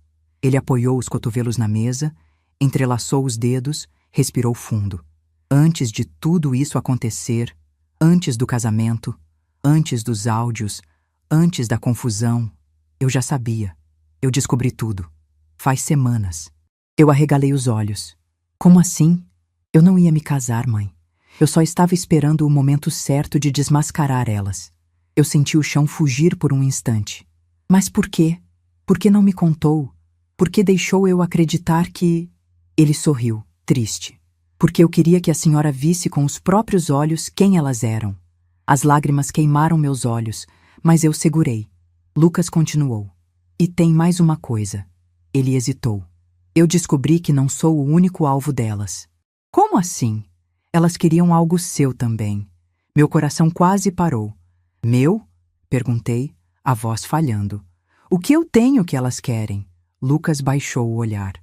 Ele apoiou os cotovelos na mesa, entrelaçou os dedos, respirou fundo. "Antes de tudo isso acontecer, antes do casamento, antes dos áudios, antes da confusão, eu já sabia. Eu descobri tudo. Faz semanas." Eu arregalei os olhos. "Como assim?" Eu não ia me casar, mãe. Eu só estava esperando o momento certo de desmascarar elas. Eu senti o chão fugir por um instante. Mas por quê? Por que não me contou? Por que deixou eu acreditar que... Ele sorriu, triste. Porque eu queria que a senhora visse com os próprios olhos quem elas eram. As lágrimas queimaram meus olhos, mas eu segurei. Lucas continuou. E tem mais uma coisa. Ele hesitou. Eu descobri que não sou o único alvo delas. Como assim? Elas queriam algo seu também. Meu coração quase parou. Meu? Perguntei, a voz falhando. O que eu tenho que elas querem? Lucas baixou o olhar.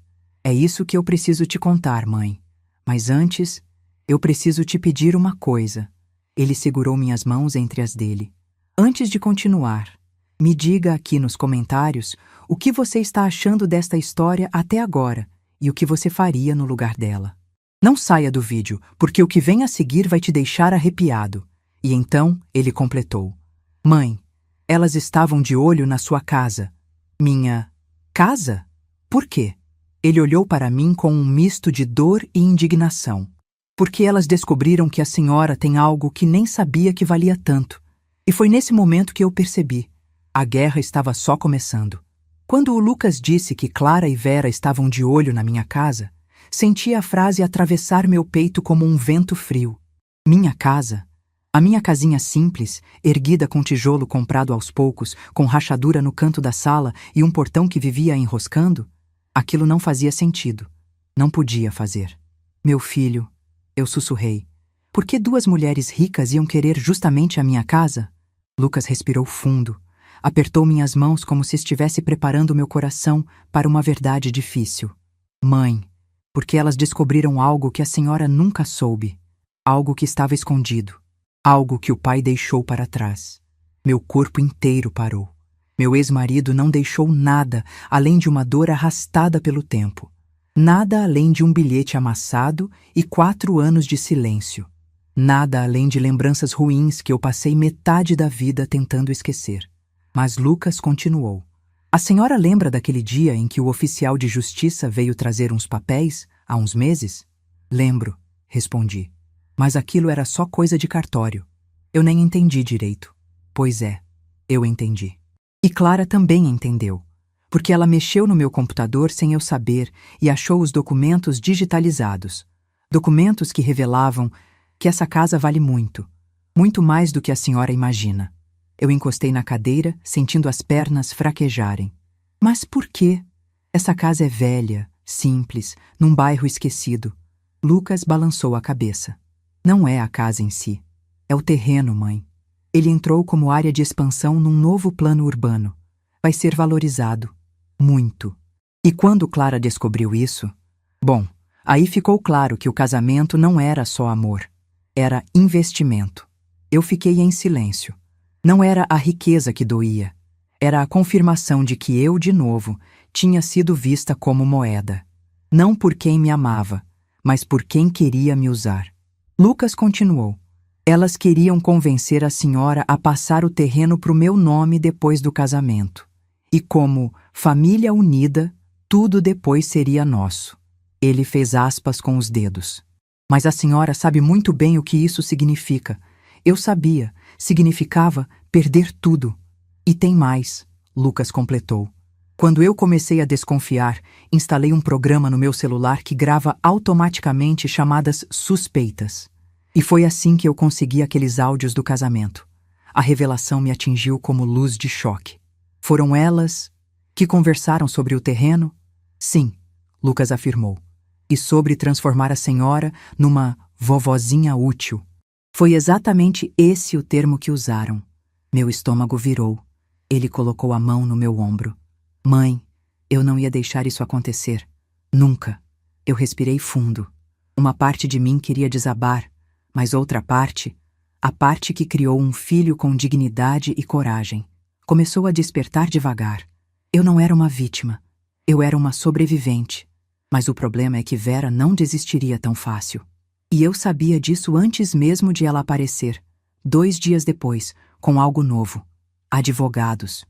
É isso que eu preciso te contar, mãe. Mas antes, eu preciso te pedir uma coisa. Ele segurou minhas mãos entre as dele. Antes de continuar, me diga aqui nos comentários o que você está achando desta história até agora e o que você faria no lugar dela. Não saia do vídeo, porque o que vem a seguir vai te deixar arrepiado. E então ele completou. Mãe, elas estavam de olho na sua casa. Minha casa? Por quê? Ele olhou para mim com um misto de dor e indignação. Porque elas descobriram que a senhora tem algo que nem sabia que valia tanto. E foi nesse momento que eu percebi. A guerra estava só começando. Quando o Lucas disse que Clara e Vera estavam de olho na minha casa, senti a frase atravessar meu peito como um vento frio. Minha casa? A minha casinha simples, erguida com tijolo comprado aos poucos, com rachadura no canto da sala e um portão que vivia enroscando? Aquilo não fazia sentido. Não podia fazer. Meu filho, eu sussurrei. Por que duas mulheres ricas iam querer justamente a minha casa? Lucas respirou fundo. Apertou minhas mãos como se estivesse preparando meu coração para uma verdade difícil. Mãe, porque elas descobriram algo que a senhora nunca soube. Algo que estava escondido. Algo que o pai deixou para trás. Meu corpo inteiro parou. Meu ex-marido não deixou nada além de uma dor arrastada pelo tempo. Nada além de um bilhete amassado e 4 anos de silêncio. Nada além de lembranças ruins que eu passei metade da vida tentando esquecer. Mas Lucas continuou. A senhora lembra daquele dia em que o oficial de justiça veio trazer uns papéis, há uns meses? Lembro, respondi. Mas aquilo era só coisa de cartório. Eu nem entendi direito. Pois é, eu entendi. E Clara também entendeu, porque ela mexeu no meu computador sem eu saber e achou os documentos digitalizados. Documentos que revelavam que essa casa vale muito, muito mais do que a senhora imagina. Eu encostei na cadeira, sentindo as pernas fraquejarem. Mas por quê? Essa casa é velha, simples, num bairro esquecido. Lucas balançou a cabeça. Não é a casa em si. É o terreno, mãe. Ele entrou como área de expansão num novo plano urbano. Vai ser valorizado. Muito. E quando Clara descobriu isso... Bom, aí ficou claro que o casamento não era só amor. Era investimento. Eu fiquei em silêncio. Não era a riqueza que doía. Era a confirmação de que eu, de novo, tinha sido vista como moeda. Não por quem me amava, mas por quem queria me usar. Lucas continuou. Elas queriam convencer a senhora a passar o terreno para o meu nome depois do casamento. E como família unida, tudo depois seria nosso. Ele fez aspas com os dedos. Mas a senhora sabe muito bem o que isso significa. Eu sabia. Significava perder tudo. E tem mais, Lucas completou. Quando eu comecei a desconfiar, instalei um programa no meu celular que grava automaticamente chamadas suspeitas. E foi assim que eu consegui aqueles áudios do casamento. A revelação me atingiu como luz de choque. Foram elas que conversaram sobre o terreno? Sim, Lucas afirmou. E sobre transformar a senhora numa vovozinha útil. Foi exatamente esse o termo que usaram. Meu estômago virou. Ele colocou a mão no meu ombro. Mãe, eu não ia deixar isso acontecer. Nunca. Eu respirei fundo. Uma parte de mim queria desabar, mas outra parte, a parte que criou um filho com dignidade e coragem, começou a despertar devagar. Eu não era uma vítima. Eu era uma sobrevivente. Mas o problema é que Vera não desistiria tão fácil. E eu sabia disso antes mesmo de ela aparecer, 2 dias depois, com algo novo. Advogados.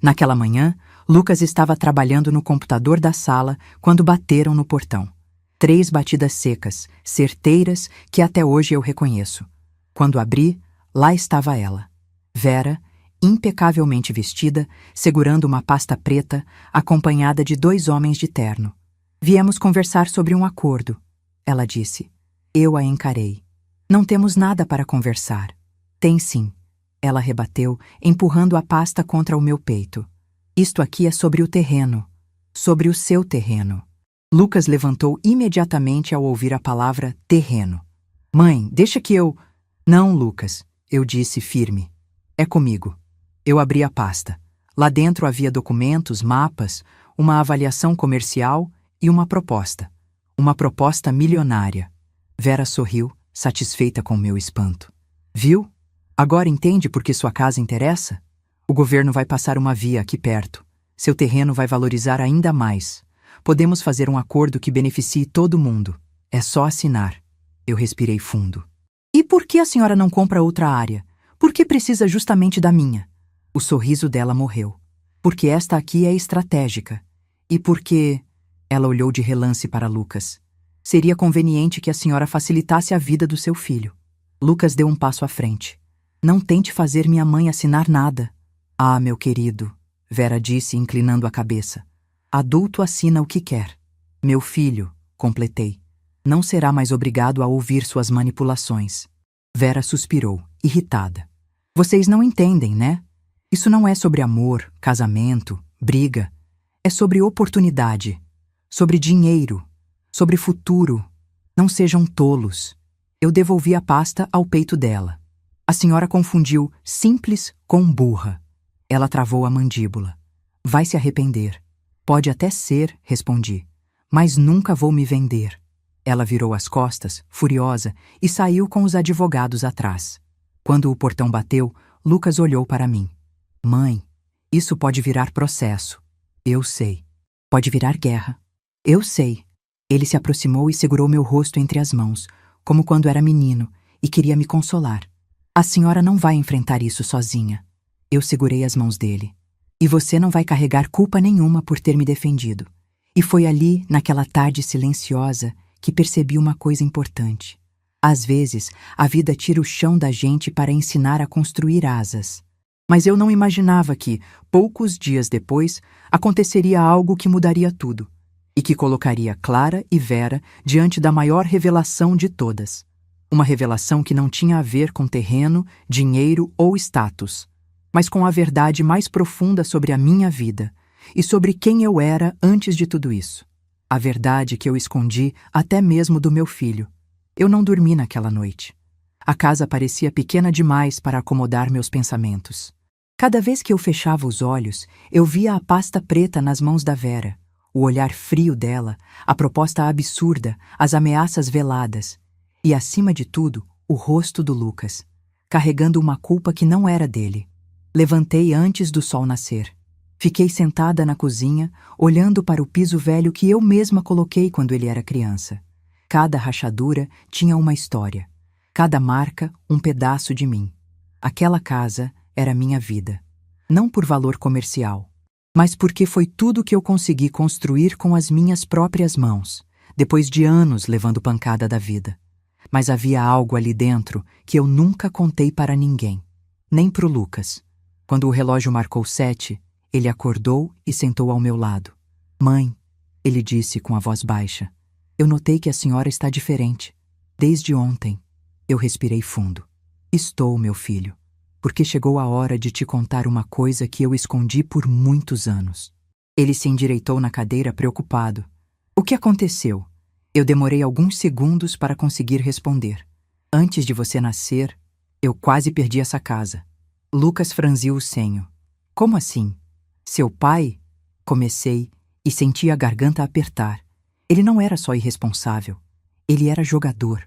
Naquela manhã, Lucas estava trabalhando no computador da sala quando bateram no portão. 3 batidas secas, certeiras, que até hoje eu reconheço. Quando abri, lá estava ela. Vera, impecavelmente vestida, segurando uma pasta preta, acompanhada de 2 homens de terno. Viemos conversar sobre um acordo, ela disse. Eu a encarei. Não temos nada para conversar. Tem sim, ela rebateu, empurrando a pasta contra o meu peito. Isto aqui é sobre o terreno. Sobre o seu terreno. Lucas levantou imediatamente ao ouvir a palavra terreno. Mãe, deixa que eu... Não, Lucas, eu disse firme. É comigo. Eu abri a pasta. Lá dentro havia documentos, mapas, uma avaliação comercial e uma proposta. Uma proposta milionária. Vera sorriu, satisfeita com meu espanto. Viu? Agora entende por que sua casa interessa? O governo vai passar uma via aqui perto. Seu terreno vai valorizar ainda mais. Podemos fazer um acordo que beneficie todo mundo. É só assinar. Eu respirei fundo. E por que a senhora não compra outra área? Por que precisa justamente da minha? O sorriso dela morreu. Porque esta aqui é estratégica. E porque... Ela olhou de relance para Lucas. Seria conveniente que a senhora facilitasse a vida do seu filho. Lucas deu um passo à frente. Não tente fazer minha mãe assinar nada. Ah, meu querido, Vera disse, inclinando a cabeça. Adulto assina o que quer. Meu filho, completei, não será mais obrigado a ouvir suas manipulações. Vera suspirou, irritada. Vocês não entendem, né? Isso não é sobre amor, casamento, briga. É sobre oportunidade, sobre dinheiro, sobre futuro. Não sejam tolos. Eu devolvi a pasta ao peito dela. A senhora confundiu simples com burra. Ela travou a mandíbula. Vai se arrepender. Pode até ser, respondi, mas nunca vou me vender. Ela virou as costas, furiosa, e saiu com os advogados atrás. Quando o portão bateu, Lucas olhou para mim. Mãe, isso pode virar processo. Eu sei. Pode virar guerra. Eu sei. Ele se aproximou e segurou meu rosto entre as mãos, como quando era menino, e queria me consolar. A senhora não vai enfrentar isso sozinha. Eu segurei as mãos dele. E você não vai carregar culpa nenhuma por ter me defendido. E foi ali, naquela tarde silenciosa, que percebi uma coisa importante. Às vezes, a vida tira o chão da gente para ensinar a construir asas. Mas eu não imaginava que, poucos dias depois, aconteceria algo que mudaria tudo. E que colocaria Clara e Vera diante da maior revelação de todas. Uma revelação que não tinha a ver com terreno, dinheiro ou status, mas com a verdade mais profunda sobre a minha vida e sobre quem eu era antes de tudo isso. A verdade que eu escondi até mesmo do meu filho. Eu não dormi naquela noite. A casa parecia pequena demais para acomodar meus pensamentos. Cada vez que eu fechava os olhos, eu via a pasta preta nas mãos da Vera, o olhar frio dela, a proposta absurda, as ameaças veladas e, acima de tudo, o rosto do Lucas, carregando uma culpa que não era dele. Levantei antes do sol nascer. Fiquei sentada na cozinha, olhando para o piso velho que eu mesma coloquei quando ele era criança. Cada rachadura tinha uma história. Cada marca, um pedaço de mim. Aquela casa era minha vida. Não por valor comercial, mas porque foi tudo que eu consegui construir com as minhas próprias mãos, depois de anos levando pancada da vida. Mas havia algo ali dentro que eu nunca contei para ninguém, nem pro Lucas. Quando o relógio marcou 7, ele acordou e sentou ao meu lado. Mãe, ele disse com a voz baixa, eu notei que a senhora está diferente. Desde ontem. Eu respirei fundo. Estou, meu filho, porque chegou a hora de te contar uma coisa que eu escondi por muitos anos. Ele se endireitou na cadeira preocupado. O que aconteceu? Eu demorei alguns segundos para conseguir responder. Antes de você nascer, eu quase perdi essa casa. Lucas franziu o senho. Como assim? Seu pai? Comecei e senti a garganta apertar. Ele não era só irresponsável. Ele era jogador.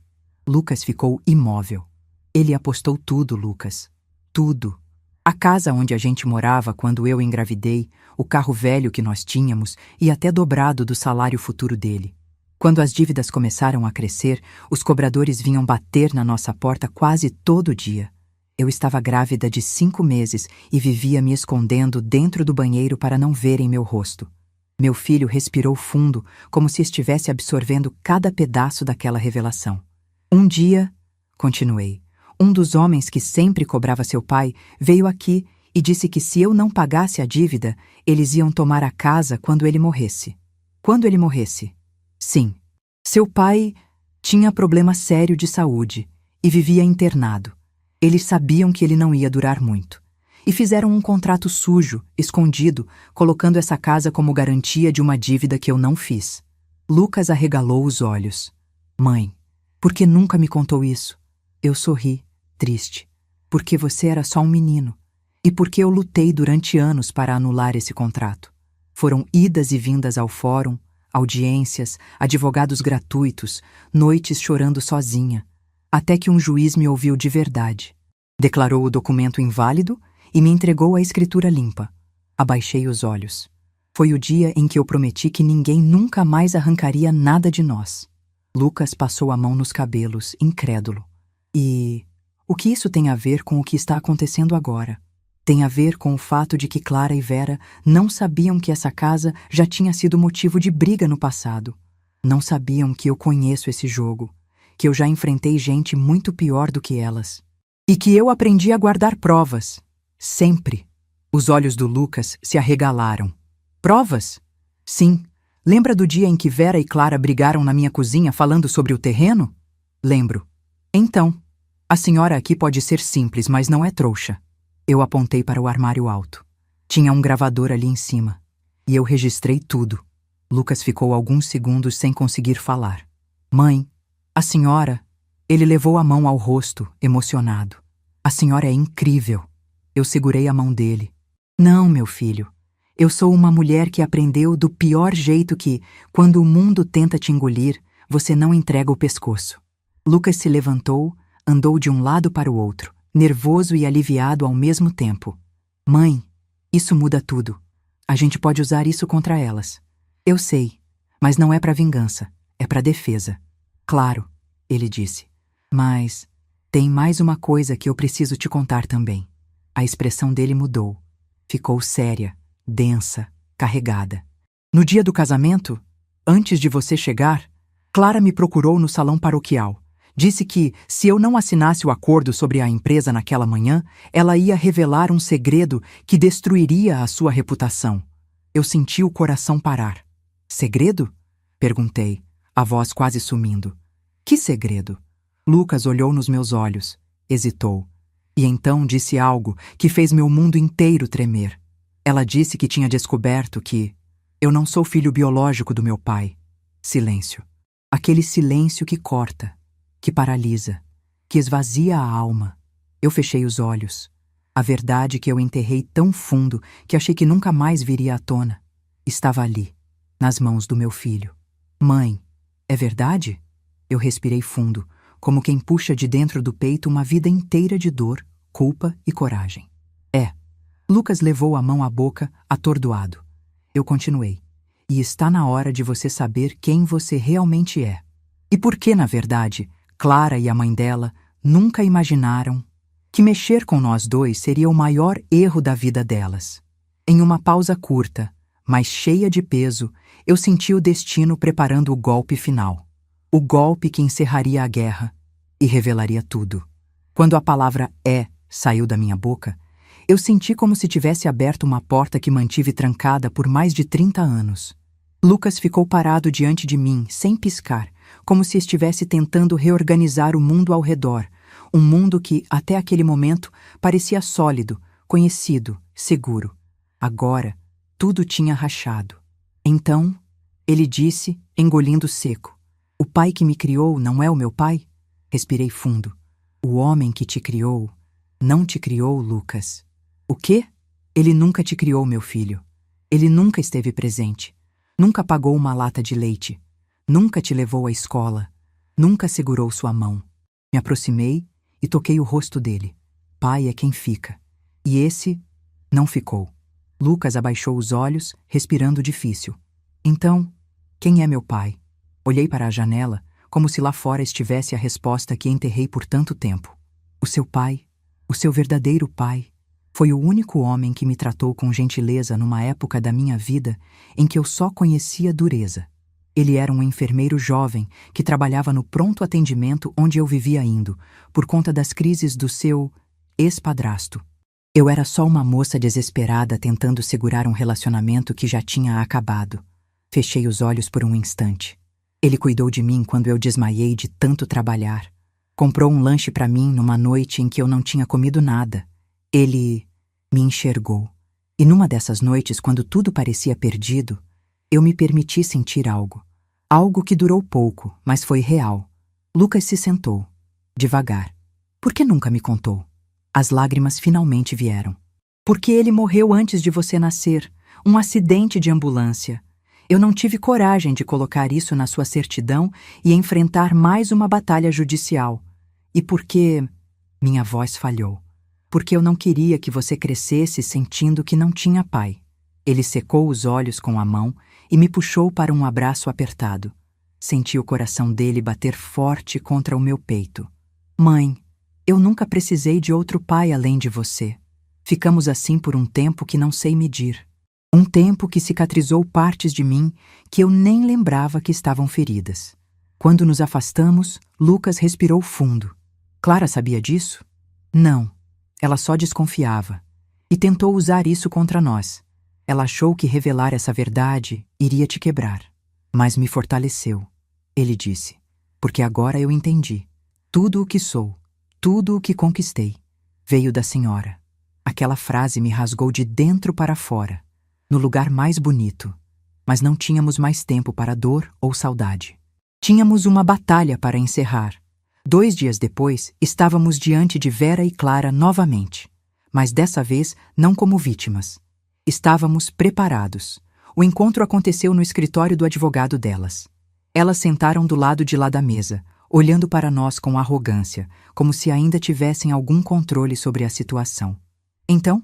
Lucas ficou imóvel. Ele apostou tudo, Lucas. Tudo. A casa onde a gente morava quando eu engravidei, o carro velho que nós tínhamos e até dobrado do salário futuro dele. Quando as dívidas começaram a crescer, os cobradores vinham bater na nossa porta quase todo dia. Eu estava grávida de 5 meses e vivia me escondendo dentro do banheiro para não verem meu rosto. Meu filho respirou fundo, como se estivesse absorvendo cada pedaço daquela revelação. Um dia, continuei, um dos homens que sempre cobrava seu pai veio aqui e disse que se eu não pagasse a dívida, eles iam tomar a casa quando ele morresse. Quando ele morresse? Sim. Seu pai tinha problema sério de saúde e vivia internado. Eles sabiam que ele não ia durar muito. E fizeram um contrato sujo, escondido, colocando essa casa como garantia de uma dívida que eu não fiz. Lucas arregalou os olhos. Mãe, por que nunca me contou isso? Eu sorri, triste. Porque você era só um menino. E porque eu lutei durante anos para anular esse contrato. Foram idas e vindas ao fórum, audiências, advogados gratuitos, noites chorando sozinha, até que um juiz me ouviu de verdade. Declarou o documento inválido e me entregou a escritura limpa. Abaixei os olhos. Foi o dia em que eu prometi que ninguém nunca mais arrancaria nada de nós. Lucas passou a mão nos cabelos, incrédulo. E o que isso tem a ver com o que está acontecendo agora? Tem a ver com o fato de que Clara e Vera não sabiam que essa casa já tinha sido motivo de briga no passado. Não sabiam que eu conheço esse jogo, que eu já enfrentei gente muito pior do que elas. E que eu aprendi a guardar provas. Sempre. Os olhos do Lucas se arregalaram. Provas? Sim. Lembra do dia em que Vera e Clara brigaram na minha cozinha falando sobre o terreno? Lembro. Então, a senhora aqui pode ser simples, mas não é trouxa. Eu apontei para o armário alto. Tinha um gravador ali em cima. E eu registrei tudo. Lucas ficou alguns segundos sem conseguir falar. Mãe, a senhora... Ele levou a mão ao rosto, emocionado. A senhora é incrível. Eu segurei a mão dele. Não, meu filho. Eu sou uma mulher que aprendeu do pior jeito que, quando o mundo tenta te engolir, você não entrega o pescoço. Lucas se levantou, andou de um lado para o outro, nervoso e aliviado ao mesmo tempo. Mãe, isso muda tudo. A gente pode usar isso contra elas. Eu sei, mas não é para vingança, é para defesa. Claro, ele disse. Mas tem mais uma coisa que eu preciso te contar também. A expressão dele mudou. Ficou séria, densa, carregada. No dia do casamento, antes de você chegar, Clara me procurou no salão paroquial. Disse que, se eu não assinasse o acordo sobre a empresa naquela manhã, ela ia revelar um segredo que destruiria a sua reputação. Eu senti o coração parar. Segredo? Perguntei, a voz quase sumindo. Que segredo? Lucas olhou nos meus olhos, hesitou, e então disse algo que fez meu mundo inteiro tremer. Ela disse que tinha descoberto que eu não sou filho biológico do meu pai. Silêncio. Aquele silêncio que corta, que paralisa, que esvazia a alma. Eu fechei os olhos. A verdade que eu enterrei tão fundo que achei que nunca mais viria à tona estava ali, nas mãos do meu filho. Mãe, é verdade? Eu respirei fundo, como quem puxa de dentro do peito uma vida inteira de dor, culpa e coragem. É. Lucas levou a mão à boca, atordoado. Eu continuei. E está na hora de você saber quem você realmente é. E por que, na verdade, Clara e a mãe dela nunca imaginaram que mexer com nós dois seria o maior erro da vida delas. Em uma pausa curta, mas cheia de peso, eu senti o destino preparando o golpe final. O golpe que encerraria a guerra e revelaria tudo. Quando a palavra saiu da minha boca, eu senti como se tivesse aberto uma porta que mantive trancada por mais de 30 anos. Lucas ficou parado diante de mim, sem piscar, como se estivesse tentando reorganizar o mundo ao redor, um mundo que, até aquele momento, parecia sólido, conhecido, seguro. Agora, tudo tinha rachado. Então, ele disse, engolindo seco, o pai que me criou não é o meu pai? Respirei fundo. O homem que te criou não te criou, Lucas. O quê? Ele nunca te criou, meu filho. Ele nunca esteve presente. Nunca pagou uma lata de leite. Nunca te levou à escola. Nunca segurou sua mão. Me aproximei e toquei o rosto dele. Pai é quem fica. E esse não ficou. Lucas abaixou os olhos, respirando difícil. Então, quem é meu pai? Olhei para a janela, como se lá fora estivesse a resposta que enterrei por tanto tempo. O seu pai, o seu verdadeiro pai, Foi o único homem que me tratou com gentileza numa época da minha vida em que eu só conhecia dureza. Ele era um enfermeiro jovem que trabalhava no pronto atendimento onde eu vivia indo, por conta das crises do seu ex-padrasto. Eu era só uma moça desesperada tentando segurar um relacionamento que já tinha acabado. Fechei os olhos por um instante. Ele cuidou de mim quando eu desmaiei de tanto trabalhar. Comprou um lanche para mim numa noite em que eu não tinha comido nada. Ele me enxergou. E numa dessas noites, quando tudo parecia perdido, eu me permiti sentir algo. Algo que durou pouco, mas foi real. Lucas se sentou, devagar. Por que nunca me contou? As lágrimas finalmente vieram. Porque ele morreu antes de você nascer, um acidente de ambulância. Eu não tive coragem de colocar isso na sua certidão e enfrentar mais uma batalha judicial. E porque minha voz falhou. Porque eu não queria que você crescesse sentindo que não tinha pai. Ele secou os olhos com a mão e me puxou para um abraço apertado. Senti o coração dele bater forte contra o meu peito. Mãe, eu nunca precisei de outro pai além de você. Ficamos assim por um tempo que não sei medir. Um tempo que cicatrizou partes de mim que eu nem lembrava que estavam feridas. Quando nos afastamos, Lucas respirou fundo. Clara sabia disso? Não. Ela só desconfiava. E tentou usar isso contra nós. Ela achou que revelar essa verdade iria te quebrar. Mas me fortaleceu. Ele disse. Porque agora eu entendi. Tudo o que sou, tudo o que conquistei, veio da senhora. Aquela frase me rasgou de dentro para fora, no lugar mais bonito. Mas não tínhamos mais tempo para dor ou saudade. Tínhamos uma batalha para encerrar. 2 dias depois, estávamos diante de Vera e Clara novamente. Mas dessa vez, não como vítimas. Estávamos preparados. O encontro aconteceu no escritório do advogado delas. Elas sentaram do lado de lá da mesa, olhando para nós com arrogância, como se ainda tivessem algum controle sobre a situação. Então,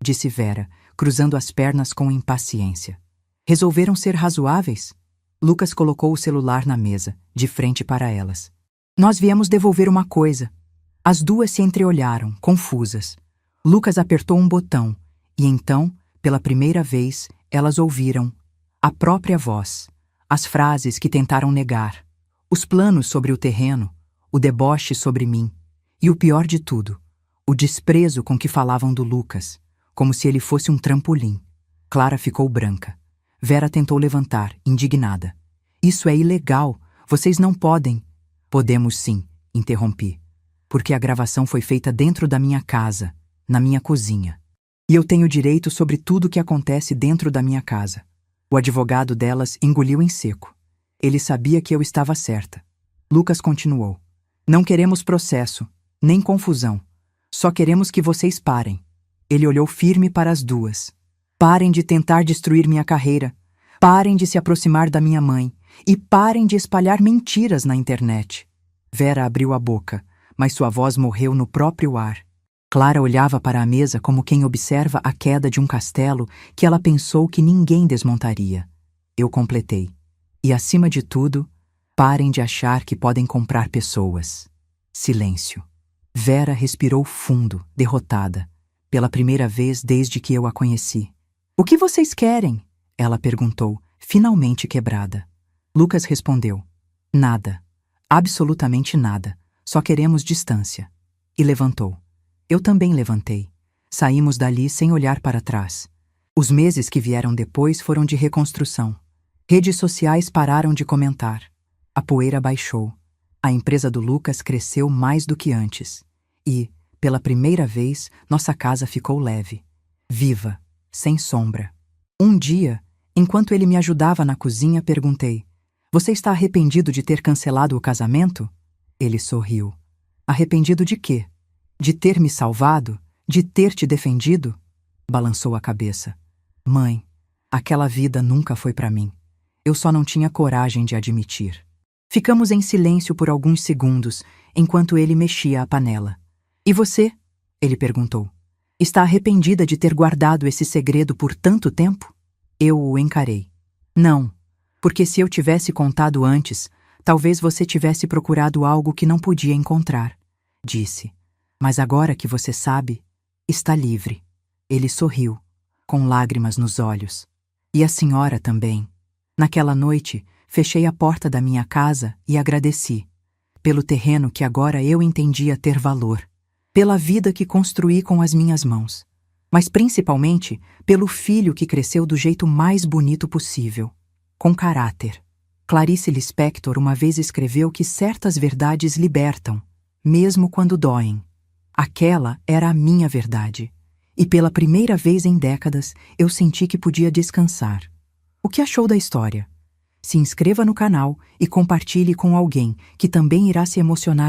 disse Vera, cruzando as pernas com impaciência. Resolveram ser razoáveis? Lucas colocou o celular na mesa, de frente para elas. Nós viemos devolver uma coisa. As duas se entreolharam, confusas. Lucas apertou um botão, e então, pela primeira vez, elas ouviram a própria voz, as frases que tentaram negar, os planos sobre o terreno, o deboche sobre mim, e o pior de tudo, o desprezo com que falavam do Lucas, como se ele fosse um trampolim. Clara ficou branca. Vera tentou levantar, indignada. Isso é ilegal, vocês não podem. Podemos sim, interrompi, porque a gravação foi feita dentro da minha casa, na minha cozinha. E eu tenho direito sobre tudo o que acontece dentro da minha casa. O advogado delas engoliu em seco. Ele sabia que eu estava certa. Lucas continuou. Não queremos processo, nem confusão. Só queremos que vocês parem. Ele olhou firme para as duas. Parem de tentar destruir minha carreira. Parem de se aproximar da minha mãe. E parem de espalhar mentiras na internet. Vera abriu a boca, mas sua voz morreu no próprio ar. Clara olhava para a mesa como quem observa a queda de um castelo que ela pensou que ninguém desmontaria. Eu completei. E, acima de tudo, parem de achar que podem comprar pessoas. Silêncio. Vera respirou fundo, derrotada, pela primeira vez desde que eu a conheci. O que vocês querem? Ela perguntou, finalmente quebrada. Lucas respondeu. Nada. Absolutamente nada. Só queremos distância. E levantou. Eu também levantei. Saímos dali sem olhar para trás. Os meses que vieram depois foram de reconstrução. Redes sociais pararam de comentar. A poeira baixou. A empresa do Lucas cresceu mais do que antes. E, pela primeira vez, nossa casa ficou leve. Viva, sem sombra. Um dia, enquanto ele me ajudava na cozinha, perguntei: Você está arrependido de ter cancelado o casamento? Ele sorriu. Arrependido de quê? De ter me salvado? De ter te defendido? Balançou a cabeça. Mãe, aquela vida nunca foi para mim. Eu só não tinha coragem de admitir. Ficamos em silêncio por alguns segundos, enquanto ele mexia a panela. E você? Ele perguntou. Está arrependida de ter guardado esse segredo por tanto tempo? Eu o encarei. Não, porque se eu tivesse contado antes, talvez você tivesse procurado algo que não podia encontrar, disse. Mas agora que você sabe, está livre. Ele sorriu, com lágrimas nos olhos. E a senhora também. Naquela noite, fechei a porta da minha casa e agradeci. Pelo terreno que agora eu entendia ter valor. Pela vida que construí com as minhas mãos. Mas principalmente pelo filho que cresceu do jeito mais bonito possível. Com caráter. Clarice Lispector uma vez escreveu que certas verdades libertam, mesmo quando doem. Aquela era a minha verdade. E pela primeira vez em décadas, eu senti que podia descansar. O que achou da história? Se inscreva no canal e compartilhe com alguém que também irá se emocionar